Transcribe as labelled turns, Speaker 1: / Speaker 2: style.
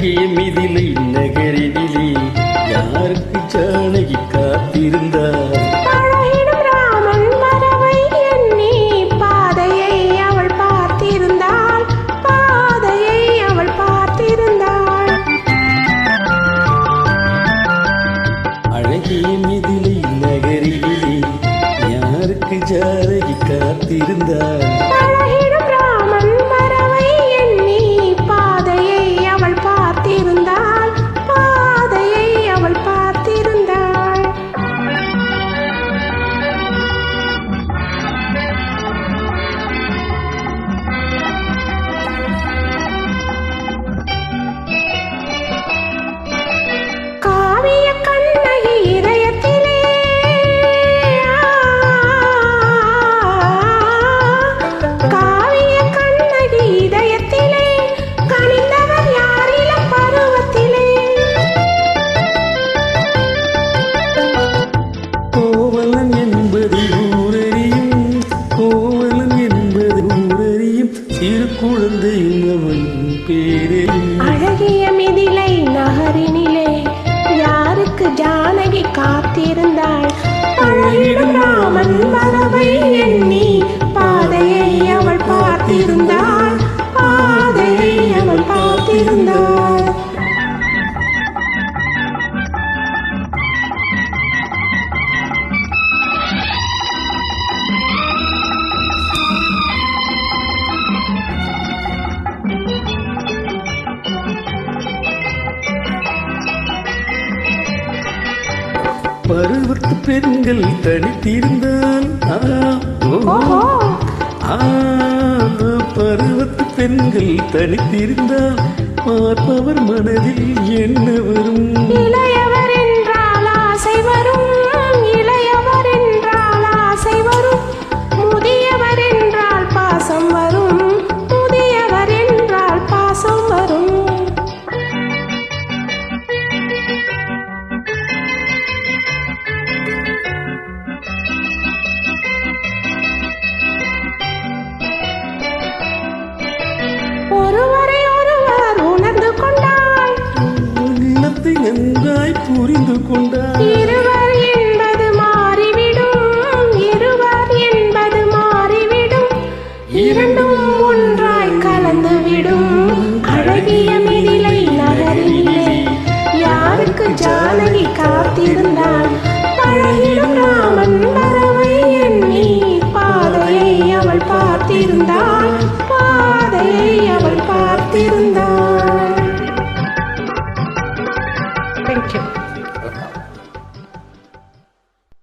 Speaker 1: அழகிய மிதிலை நகரினிலே யாருக்கு ஜானகி காத்திருந்தார்?
Speaker 2: பழகிடும் ராமன் வரவை எண்ணி பாதையை அவள் பார்த்திருந்தாள், பாதையை அவள் பார்த்திருந்தாள்.
Speaker 1: அழகிய மிதிலை நகரினிலே யாருக்கு ஜானகி காத்திருந்தார்?
Speaker 2: பழகிடும் ராமன் வரவை எண்ணி பாதையை அவள் பார்த்திருந்தாள், பாதையை அவள் பார்த்திருந்தாள். காவிய கண்ணகி இதயத்திலே காவிய கண்ணகி இதயத்திலே கனிந்தவர் யாரிலும் பருவத்திலே.
Speaker 1: கோவலன் என்பது ஊரறியும், கோவலன் என்பது ஊரறியும், சிறு குழந்தை அவன் பேரையும்.
Speaker 2: அழகிய மிதிலை நகரினிலே யாருக்கு ஜானகி காத்திருந்தாள்? பழகிடும் ராமன் வரவை எண்ணி பாதையை அவள் பார்த்திருந்தாள், பாதையை அவள் பார்த்திருந்தாள்.
Speaker 1: பருவத்து பெண்கள் தனித்திருந்தால்
Speaker 2: ஓஹோ,
Speaker 1: பருவத்து பெண்கள் தனித்திருந்தால் பார்ப்பவர் மனதில் என்ன வரும்?
Speaker 2: இளையவர் என்றால் ஆசை வரும், இளையவர் என்றால் ஆசை வரும், முதியவர் என்றால் பாசம் வரும், முதியவர் என்றால் பாசம் வரும். ஒருவரை ஒருவர் உணர்ந்து கொண்டால்,
Speaker 1: உள்ளத்தை நன்றாய் புரிந்து கொண்டார்.
Speaker 2: இருவர் என்பது மாறிவிடும், இருவர் என்பது மாறிவிடும், இரண்டும் ஒன்றாய் கலந்துவிடும். அழகிய மிதிலை நகரினிலே யாருக்கு ஜானகி காத்திருந்தாள்?